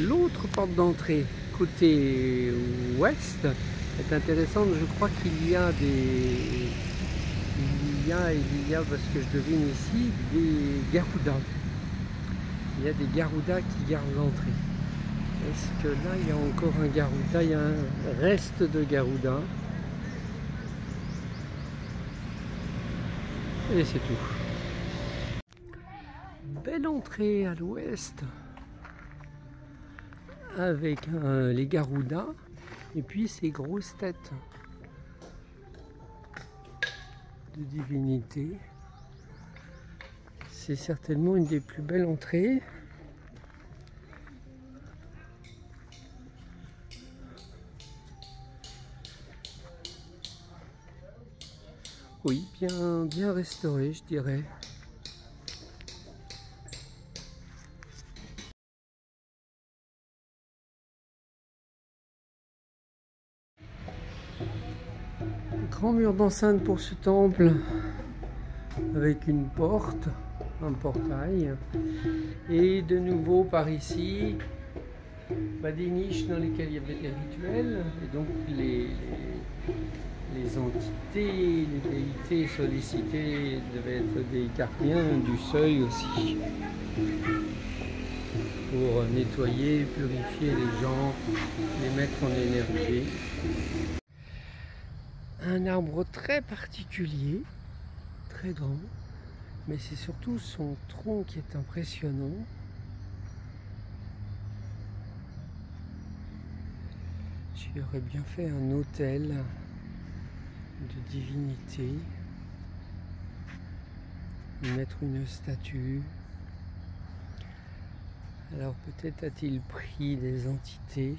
L'autre porte d'entrée, côté ouest, est intéressante. Je crois qu'il y a des... Il y a, parce que je devine ici, des garoudas. Il y a des garoudas qui gardent l'entrée. Est-ce que là, il y a encore un garouda? Il y a un reste de garouda. Et c'est tout. Belle entrée à l'ouest. Avec les garoudas. Et puis ces grosses têtes de divinités. C'est certainement une des plus belles entrées. Oui, bien restauré, je dirais. Grand mur d'enceinte pour ce temple, avec une porte, un portail. Et de nouveau par ici, des niches dans lesquelles il y avait des rituels. Et donc les entités, les déités sollicitées devaient être des gardiens du seuil aussi, pour nettoyer, purifier les gens, les mettre en énergie. Un arbre très particulier, très grand, mais c'est surtout son tronc qui est impressionnant. J'y aurais bien fait un autel de divinité, mettre une statue. Alors peut-être a-t-il pris des entités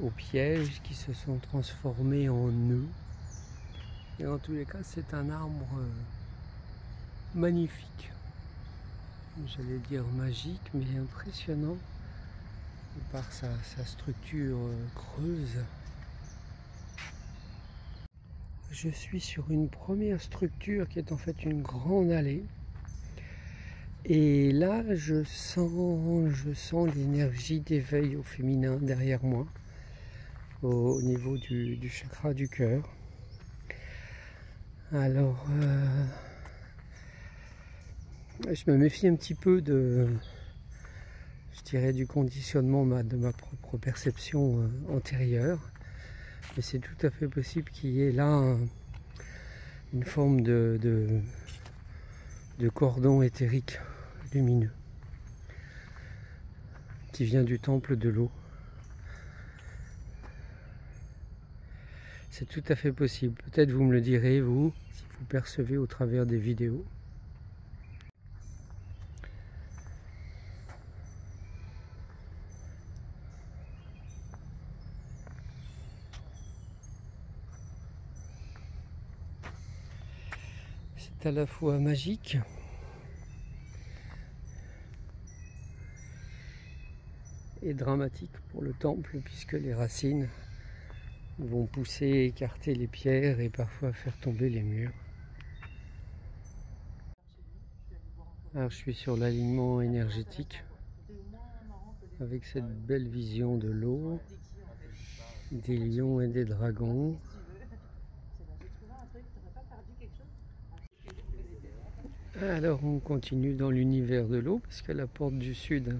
au piège qui se sont transformés en nœuds. Et en tous les cas, c'est un arbre magnifique. J'allais dire magique, mais impressionnant par sa structure creuse. Je suis sur une première structure qui est en fait une grande allée. Et là, je sens l'énergie d'éveil au féminin derrière moi, au niveau du chakra du cœur. Alors, je me méfie un petit peu je dirais, du conditionnement de ma propre perception antérieure. Mais c'est tout à fait possible qu'il y ait là une forme de cordon éthérique lumineux qui vient du temple de l'eau. C'est tout à fait possible. Peut-être vous me le direz, vous, si vous percevez au travers des vidéos. C'est à la fois magique et dramatique pour le temple, puisque les racines vont pousser, écarter les pierres et parfois faire tomber les murs. Alors je suis sur l'alignement énergétique avec cette belle vision de l'eau, des lions et des dragons. Alors on continue dans l'univers de l'eau, parce que la porte du sud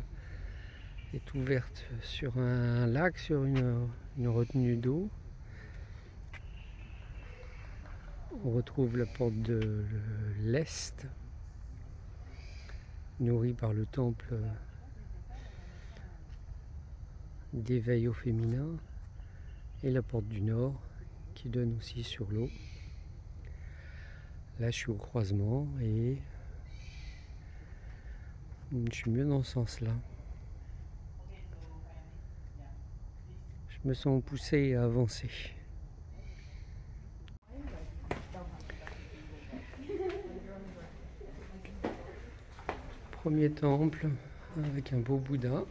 est ouverte sur un lac, sur une retenue d'eau. On retrouve la porte de l'Est, nourrie par le temple d'éveil au féminin, et la porte du Nord qui donne aussi sur l'eau. Là je suis au croisement et je suis mieux dans ce sens-là. Je me sens poussé à avancer. Premier temple avec un beau Bouddha.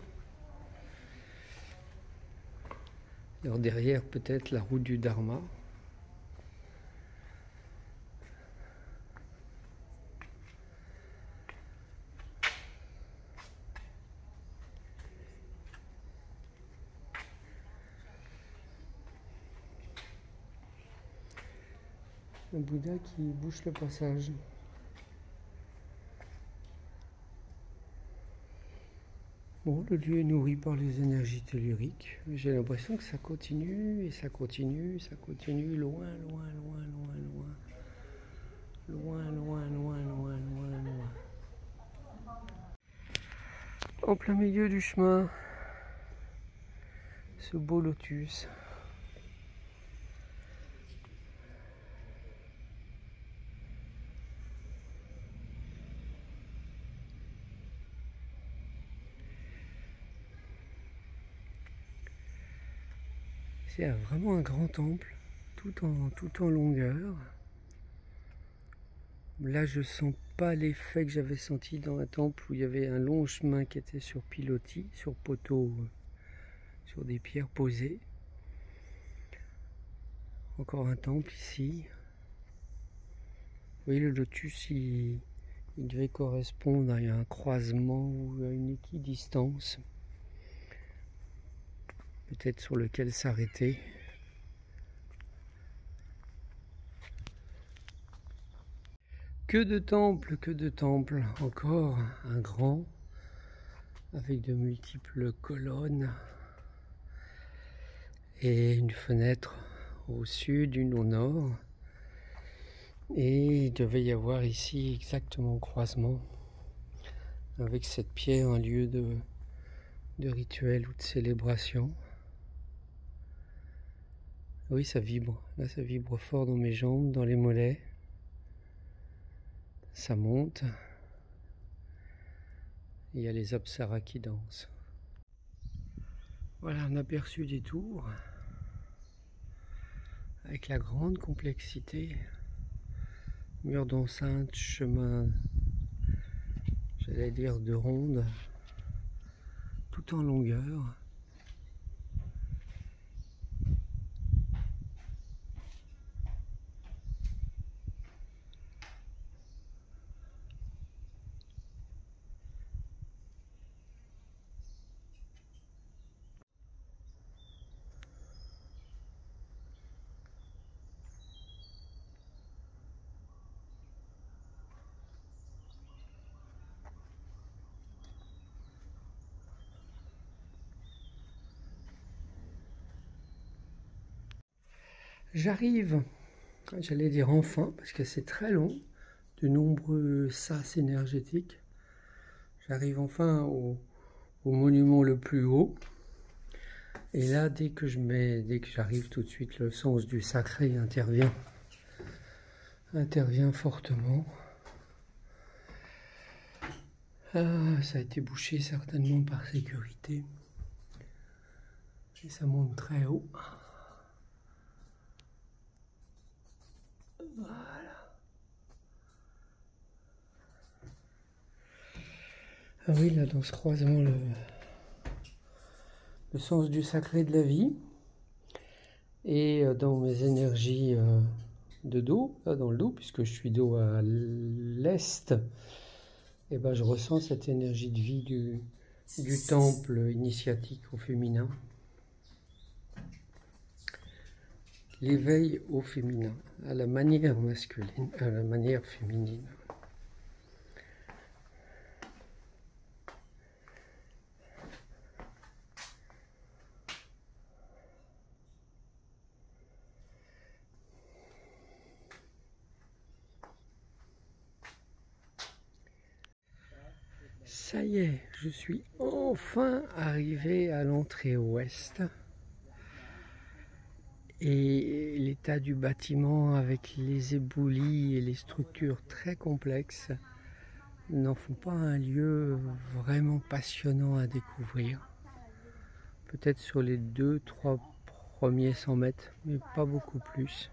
Alors derrière peut-être la roue du Dharma. Un Bouddha qui bouche le passage. Bon, le lieu est nourri par les énergies telluriques. J'ai l'impression que ça continue et ça continue, ça continue loin, loin, loin, loin, loin. Loin, loin, loin, loin, loin, loin. En plein milieu du chemin, ce beau lotus. C'est vraiment un grand temple, tout en longueur. Là, je sens pas l'effet que j'avais senti dans un temple où il y avait un long chemin qui était sur pilotis, sur poteaux, sur des pierres posées. Encore un temple ici. Oui, le lotus, il devait correspondre à un croisement ou à une équidistance, peut-être sur lequel s'arrêter. Que de temples, encore un grand, avec de multiples colonnes, et une fenêtre au sud, une au nord, et il devait y avoir ici exactement au croisement, avec cette pierre, un lieu de rituel ou de célébration. Oui, ça vibre, là ça vibre fort dans mes jambes, dans les mollets. Ça monte. Il y a les apsaras qui dansent. Voilà un aperçu des tours avec la grande complexité. Mur d'enceinte, chemin, j'allais dire de ronde, tout en longueur. J'arrive, j'allais dire enfin, parce que c'est très long, de nombreux sas énergétiques. J'arrive enfin au monument le plus haut. Et là, dès que j'arrive tout de suite, le sens du sacré intervient fortement. Ah, ça a été bouché certainement par sécurité. Et ça monte très haut. Voilà. Ah oui, là, dans ce croisement, le sens du sacré de la vie. Et dans mes énergies de dos, là dans le dos, puisque je suis dos à l'est, et ben je ressens cette énergie de vie du temple initiatique au féminin. L'éveil au féminin, à la manière masculine, à la manière féminine. Ça y est, je suis enfin arrivé à l'entrée ouest. Et l'état du bâtiment avec les éboulis et les structures très complexes n'en font pas un lieu vraiment passionnant à découvrir. Peut-être sur les 2-3 premiers 100 mètres, mais pas beaucoup plus.